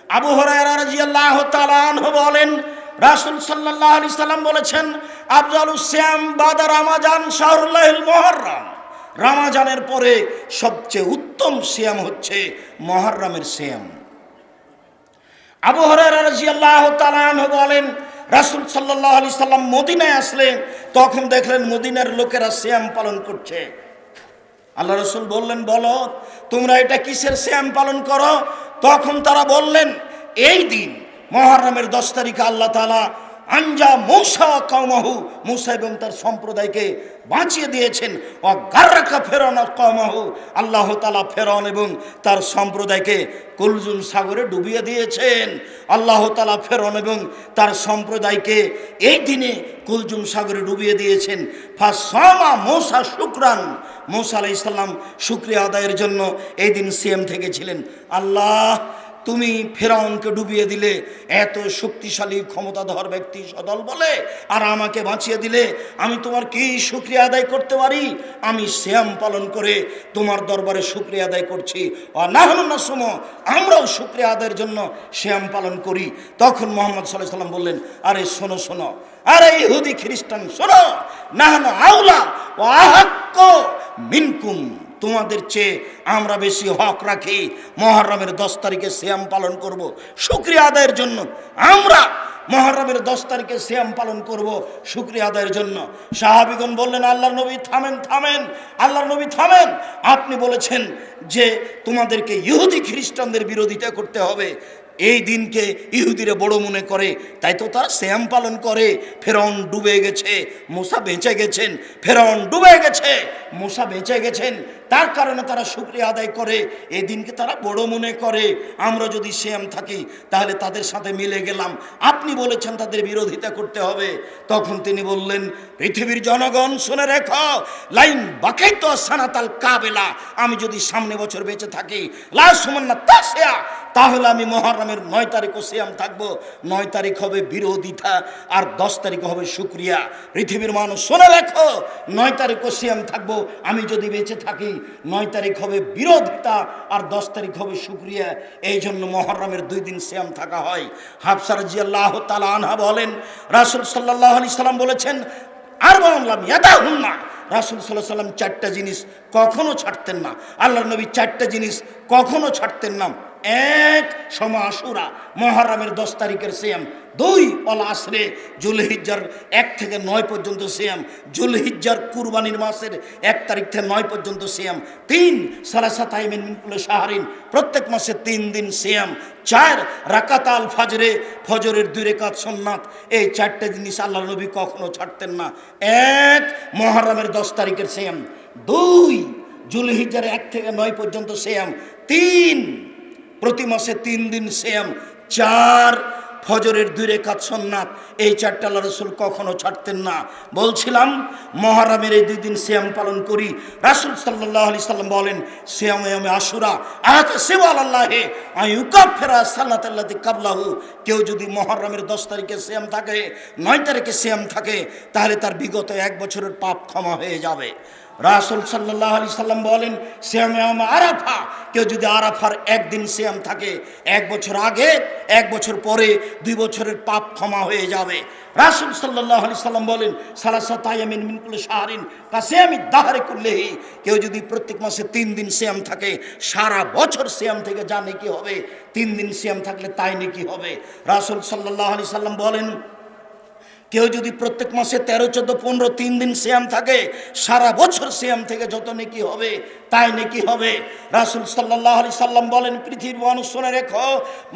আবু হুরায়রা রাদিয়াল্লাহু তাআলা আনহু বলেন, রাসূল সাল্লাল্লাহু আলাইহি সাল্লাম বলেছেন, আফজালুস সিয়াম বাদা রমাজান শাহরুল্লাহিল মুহররম। রমাজানের পরে সবচেয়ে উত্তম সিয়াম হচ্ছে মুহররমের সিয়াম। আবু হুরায়রা রাদিয়াল্লাহু তাআলা আনহু বলেন, রাসূল সাল্লাল্লাহু আলাইহি সাল্লাম মদিনায় আসলেন, তখন দেখলেন মদিনার লোকেরা সিয়াম পালন করছে। আল্লাহ রাসূল বললেন, বলো তোমরা এটা কিসের সিয়াম পালন করো? তখন তারা বললেন, এই দিন মুহররমের 10 তারিখে আল্লাহ তাআলা আনজা মূসা কওমাহু, মূসা এবং তার সম্প্রদায়কে বাঁচিয়ে দিয়েছেন। ও গাররাকা ফিরআউন কওমাহু, আল্লাহ তাআলা ফিরআউন এবং তার সম্প্রদায়কে কুলজুম সাগরে ডুবিয়ে দিয়েছেন। আল্লাহ তাআলা ফিরআউন এবং তার সম্প্রদায়কে এই দিনে কুলজুম সাগরে ডুবিয়ে দিয়েছেন। ফাসামা মূসা শুকরান, মূসা আলাইহিস সালাম শুকরিয়া আদায়ের জন্য এই দিন সিয়াম থেকেছিলেন। আল্লাহ, তুমি ফেরাউনকে ডুবিয়ে দিলে, এত শক্তিশালী ক্ষমতাধর ব্যক্তি সদল বলে, আর আমাকে বাঁচিয়ে দিলে, আমি তোমার কি শুকরিয়া আদায় করতে পারি? আমি সিয়াম পালন করে তোমার দরবারে শুকরিয়া আদায় করছি। নাহনু নাসুমু, আমরাও শুকরিয়া আদায়ের জন্য সিয়াম পালন করি। তখন মুহাম্মদ সাল্লাল্লাহু আলাইহি ওয়াসাল্লাম বললেন, আরে শোনো শোনো, আরে ইহুদি খ্রিস্টান শোনো, নাহনু আউলা ওয়া আহাক্কু মিনকুম, তোমাদের চেয়ে আমরা বেশি হক রাখি মুহররমের 10 তারিখে সিয়াম পালন করব শুকরিয়া আদায়ের জন্য। আমরা মুহররমের 10 তারিখে সিয়াম পালন করব শুকরিয়া আদায়ের জন্য। সাহাবীগণ বললেন, আল্লাহর নবী থামেন থামেন, আল্লাহর নবী থামেন, আপনি বলেছেন যে তোমাদেরকে ইহুদি খ্রিস্টানদের বিরোধিতা করতে হবে। এই দিনকে ইহুদিরা বড় মনে করে, তাই তো তারা সিয়াম পালন করে। ফেরাউন ডুবে গেছে, মূসা বেঁচে গেছেন। ফেরাউন ডুবে গেছে, মূসা বেঁচে গেছেন, তার কারণে তারা শুকরিয়া আদায় করে, এই দিনকে তারা বড় মনে করে। আমরা যদি সিয়াম থাকি তাহলে তাদের সাথে মিলে গেলাম, আপনি বলেছেন তাদের বিরোধিতা করতে হবে। তখন তিনি বললেন, পৃথিবীর জনগণ শুনে রেখো, লাইন বাকাইতো সানাতাল কাবেলা, আমি যদি সামনে বছর বেঁচে থাকি, লা সুমান্না তাসিয়া, তাহলে আমি মুহররমের 9 তারিখও সিয়াম থাকবো। 9 তারিখ হবে বিরোধিতা আর 10 তারিখ হবে শুকরিয়া। পৃথিবীর মানুষ শুনে রাখো, 9 তারিখও সিয়াম থাকবো আমি যদি বেঁচে থাকি। 9 তারিখ হবে বিরোধিতা আর 10 তারিখ হবে শুকরিয়া। এই জন্য মুহররমের 2 দিন সিয়াম থাকা হয়। হাফসা রাদিয়াল্লাহু তাআলা আনহা বলেন, রাসূল সাল্লাল্লাহু আলাইহি সাল্লাম বলেছেন, আর বললাম ইয়াদাহুন্না, রাসূল সাল্লাল্লাহু আলাইহি সাল্লাম 4টা জিনিস কখনো ছাড়তেন না। আল্লাহর নবী 4টা জিনিস কখনো ছাড়তেন না। 1 সমা আশুরা, মুহররমের 10 তারিখের সিয়াম। 2 অল আসরে, জুলহিজ্জার 1 থেকে 9 পর্যন্ত সিয়াম। জুলহিজ্জার কুরবানির মাসের 1 তারিখ থেকে 9 পর্যন্ত সিয়াম। 3 সালাসাত আইমিন মিন কুল্লি শাহরিন, প্রত্যেক মাসে 3 দিন সিয়াম। 4 রাকাতাল ফাজরে, ফজরের 2 রাকাত সুন্নাত। এই 4টা জিনিস আল্লাহর নবী কখনো ছাড়তেন না। 1 মুহররমের 10 তারিখের সিয়াম, 2 জুলহিজ্জার 1 থেকে 9 পর্যন্ত সিয়াম, 3 প্রতি মাসে 3 দিন সিয়াম, 4 ফজরের 2 রাকাত সুন্নাত। এই 4টা আল্লাহর রাসূল কখনো ছাড়তেন না। বলছিলাম মুহররমের এই 2 দিন সিয়াম পালন করি। রাসূল সাল্লাল্লাহু আলাইহি সাল্লাম বলেন, সিয়ামে ইয়ামে আশুরা আতাসিবু আলাল্লাহি আইয়ুকাফিরা সালাতাল্লাতি কাবলাহু, কেউ যদি মুহররমের 10 তারিখে সিয়াম থাকে, 9 তারিখে সিয়াম থাকে, তাহলে তার বিগত 1 বছরের পাপ ক্ষমা হয়ে যাবে। রাসূল সাল্লাল্লাহু আলাইহি সাল্লাম বলেন, সিয়ামে ইয়ামে আরাফা, কেউ যদি আরাফার 1 দিন সিয়াম থাকে, 1 বছর আগে 1 বছর পরে 2 বছরের পাপ ক্ষমা হয়ে যাবে। রাসূল সাল্লাল্লাহু আলাইহি সাল্লাম বলেন, সালাসাত আইমিন মিন কুল্লি শাহরিন কাসিয়ামিদ দাহরি কুল্লিহি, কেউ যদি প্রত্যেক মাসে 3 দিন সিয়াম থাকে, সারা বছর সিয়াম থেকে যা নেকি হবে, 3 দিন সিয়াম থাকলে তাই নেকি হবে। রাসূল সাল্লাল্লাহু আলাইহি সাল্লাম বলেন, কেউ যদি প্রত্যেক মাসে 13, 14, 15 3 দিন সিয়াম থাকে, সারা বছর সিয়াম থেকে যত নেকি হবে তাই নেকি হবে। রাসূল সাল্লাল্লাহু আলাইহি সাল্লাম বলেন, পৃথিবীর মানুষ শুনে রেখো,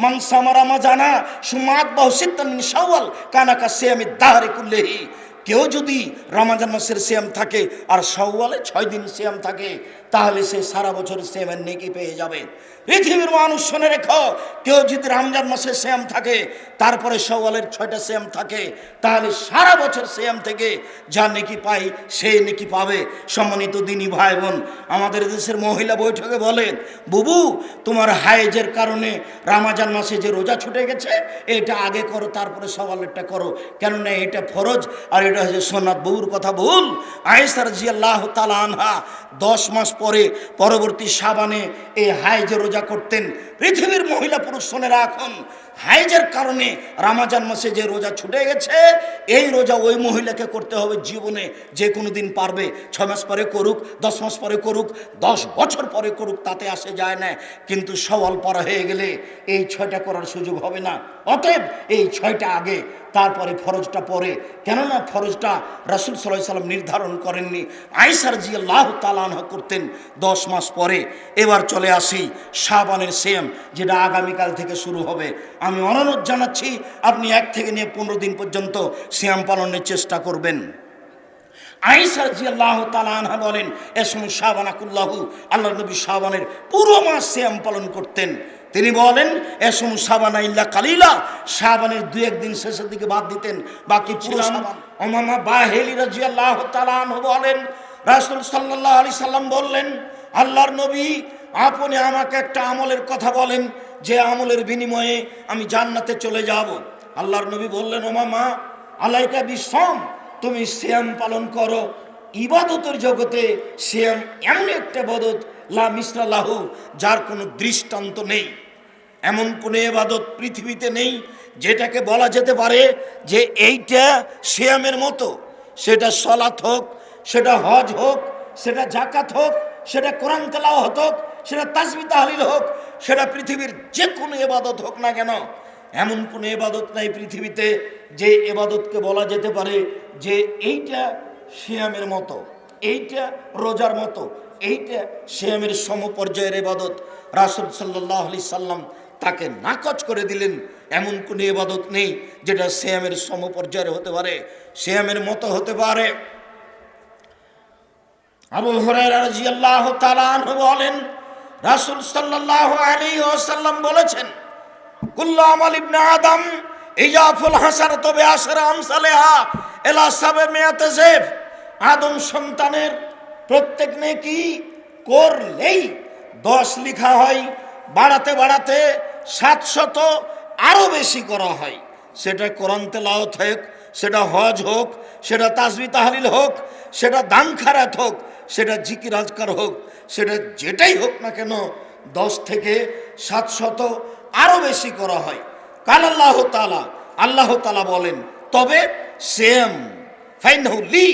মান সামা রমাজানা সুমাত বাহু সিত্তান মিন শাওয়াল কানা কাসিয়ামিদ দাহরি কুল্লিহি, কেউ যদি রমজান মাসের সিয়াম থাকে আর শাওয়ালে 6 দিন সিয়াম থাকে, তাহলে সে সারা বছর সিয়ামের নেকি পেয়ে যাবে। পৃথিবীর মানুষ শুনে রেখো, কেউ যদি রমজান মাসে সিয়াম থাকে, তারপরে শাওয়ালের 6টা সিয়াম থাকে, তাহলে সারা বছর সিয়াম থেকে যা নেকি পাই সেই নেকি পাবে। সম্মানিত দিনী ভাই বোন, আমাদের দেশের মহিলা বৈঠকে বলেন, বুবু তোমার হায়েজের কারণে রমজান মাসে যে রোজা ছুটে গেছে, এটা আগে করো, তারপরে শাওয়ালেরটা করো, কেননা এটা ফরজ আর এটা হচ্ছে সুন্নাত। বুবুর কথা ভুল। আয়েশা রাদিয়াল্লাহু তাআলা আনহা 10 মাস পরে পরবর্তী শাবানে এই হাইজে রোজা করতেন। পৃথিবীর মহিলা পুরুষ শোনে রাখুন, হাইজের কারণে রমজান মাসে যে রোজা ছুটে গেছে, এই রোজা ওই মহিলাকে করতে হবে জীবনে যে কোনো দিন পারবে। 6 মাস পরে করুক, 10 মাস পরে করুক, 10 বছর পরে করুক, তাতে আসে যায় না। কিন্তু সওয়াল পারা হয়ে গেলে এই 6টা করার সুযোগ হবে না। অতএব এই 6টা আগে, তারপরে ফরজটা পরে। কেননা ফরজটা রাসূল সাল্লাল্লাহু আলাইহি সাল্লাম নির্ধারণ করেননি। আয়েশা রাদিয়াল্লাহু তাআলা আনহা করতেন 10 মাস পরে। এবার চলে আসি শাবানের সিয়াম, যেটা আগামীকাল থেকে শুরু হবে। আমি অনুরোধ জানাচ্ছি আপনি 1 থেকে নিয়ে 15 দিন পর্যন্ত সিয়াম পালনের চেষ্টা করবেন। আয়েশা রাদিয়াল্লাহু তাআলা আনহা বলেন, এসমু শাবানাকুল্লাহু, আল্লাহর নবী শাবানের পুরো মাস সিয়াম পালন করতেন। তিনি বলেন, এসমু শাবানা ইল্লা কালিলা, শাবানের 2-1 দিন শেষের দিকে বাদ দিতেন, বাকি পুরো শাবান। উমামা বাহিলি রাদিয়াল্লাহু তাআলা আনহু বলেন, রাসূল সাল্লাল্লাহু আলাইহি সাল্লাম বললেন, আল্লাহর নবী আপনি আমাকে একটা আমলের কথা বলেন যে আমলের বিনিময়ে আমি জান্নাতে চলে যাব। আল্লাহর নবী বললেন, উমামা আলাইকা বিসম, তুমি সিয়াম পালন করো। ইবাদতের জগতে সিয়াম এমন একটা ইবাদত লা মিসলা লাহু, যার কোনো দৃষ্টান্ত নেই। এমন কোনো ইবাদত পৃথিবীতে নেই যেটাকে বলা যেতে পারে যে এইটা সিয়ামের মতো। সেটা সালাত হোক, সেটা হজ হোক, সেটা যাকাত হোক, সেটা কোরআন তেলাওয়াত হোক, সেটা তাসবিহ তাহলিল হোক, সেটা পৃথিবীর যে কোনো ইবাদত হোক না কেন, এমন কোনো ইবাদত নাই পৃথিবীতে যে ইবাদতকে বলা যেতে পারে যে এইটা সিয়ামের মতো, এইটা রোজার মতো, এইটা সিয়ামের সমপর্যায়ের ইবাদত। রাসূল সাল্লাল্লাহু আলাইহি সাল্লাম তাকে নাকচ করে দিলেন। এমন কোনো ইবাদত নেই যেটা সিয়ামের সমপর্যায়ের হতে পারে, সিয়ামের মতো হতে পারে। আবু হুরায়রা রাদিয়াল্লাহু তাআলা আনহু বলেন, রাসূল সাল্লাল্লাহু আলাইহি ওয়াসাল্লাম বলেছেন, কুল্লু আমাল ইবনে আদম ইজাফুল হাসানাতু বিআশরি আমসালিহা ইলা 700 যায়ফ। আদম সন্তানের প্রত্যেক নেকি করলেই 10 লেখা হয়, বাড়াতে বাড়াতে 700 আরো বেশি করা হয়। সেটা কোরআন তেলাওয়াত হোক, সেটা হজ হোক, সেটা তাসবিহ তাহলিল হোক, সেটা দান খারাত হোক, সেটা জিকির আজকার হোক, সেটা যেটাই হোক না কেন 10 থেকে 700 আরো বেশি করা হয়। কাল আল্লাহু তাআলা, আল্লাহ তাআলা বলেন, তবে সিয়াম ফাইনাহু লি,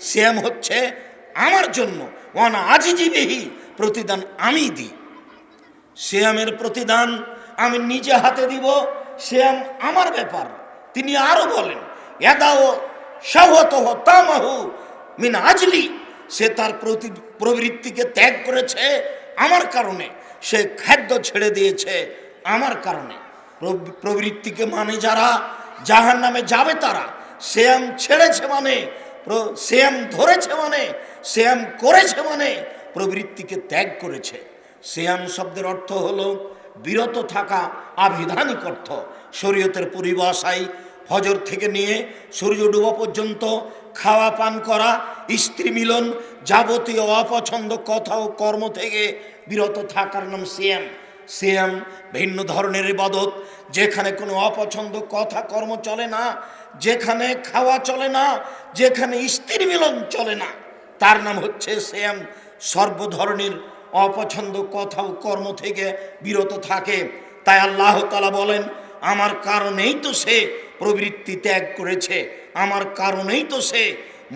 সিয়াম হচ্ছে আমার জন্য, ওয়ানা আজিজি বিহি, প্রতিদান আমি দিই। সিয়ামের প্রতিদান আমি নিজে হাতে দিব, সিয়াম আমার ব্যাপার। তিনি আরো বলেন, ইয়াদাও শাহওয়াতাহু তামাহু মিন আজলি, সে তার প্রবৃত্তিকে ত্যাগ করেছে আমার কারণে, সে খাদ্য ছেড়ে দিয়েছে আমার কারণে। প্রবৃত্তিকে মানে যারা জাহান্নামে যাবে তারা, সিয়াম ছেড়েছে মানে, সিয়াম ধরেছে মানে, সিয়াম করেছে মানে প্রবৃত্তিকে ত্যাগ করেছে। সিয়াম শব্দের অর্থ হলো বিরত থাকা, আবিধানিক অর্থ। শরীয়তের পরিভাষায় ফজর থেকে নিয়ে সূর্য ডুবা পর্যন্ত খাওয়া পান করা, স্ত্রী মিলন, যাবতীয় অপছন্দ কথা ও কর্ম থেকে বিরত থাকার নাম সিয়াম। সিয়াম ভিন্ন ধরনের ইবাদত, যেখানে কোনো অপছন্দ কথা কর্ম চলে না, যেখানে খাওয়া চলে না, যেখানে স্ত্রী মিলন চলে না, তার নাম হচ্ছে সিয়াম। সর্ব ধরনের অপছন্দ কথা ও কর্ম থেকে বিরত থাকে। তাই আল্লাহ তাআলা বলেন, আমার কারণেই তো সে প্রবৃত্তি ত্যাগ করেছে, আমার কারণেই তো সে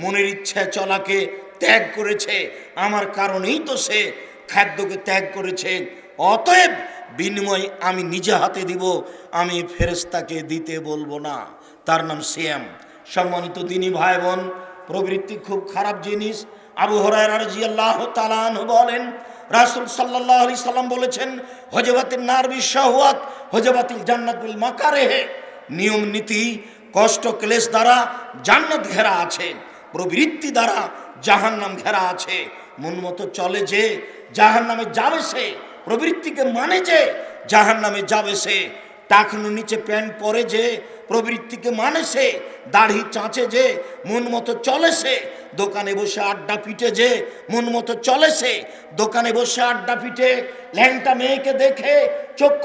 মনের ইচ্ছা চলাকে ত্যাগ করেছে, আমার কারণেই তো সে খাদ্যকে ত্যাগ করেছে। অতএব বিনিময় আমি নিজে হাতে দিব, আমি ফেরেশতাকে দিতে বলবো না। তার নাম সিয়াম। সম্মানিত দিনী ভাই বোন, প্রবৃত্তি খুব খারাপ জিনিস। আবু হুরায়রা রাদিয়াল্লাহু তাআলা আনহু বলেন, রাসূল সাল্লাল্লাহু আলাইহি সাল্লাম বলেছেন, হজবাতিন নার বিশাহওয়াত হজবাতিল জান্নাত বিল মাকারিহ। নিয়ম নীতি, কষ্ট ক্লেশ দ্বারা জান্নাত ঘেরা আছে, প্রবৃত্তি দ্বারা জাহান্নাম ঘেরা আছে। মন মতো চলে যে জাহান্নামে যাবে সে, প্রবৃত্তিকে মানে যে জাহান্নামে যাবে সে। টাকনু নিচে প্যান্ট পরে যে প্রবৃত্তিকে মানে সে, দাড়ি চাঁচে যে মন মতো চলে সে, দোকানে বসে আড্ডা পিটে যে মন মতো চলে সে, দোকানে বসে আড্ডা পিটে ল্যাংটা মেয়েকে দেখে চক্ষু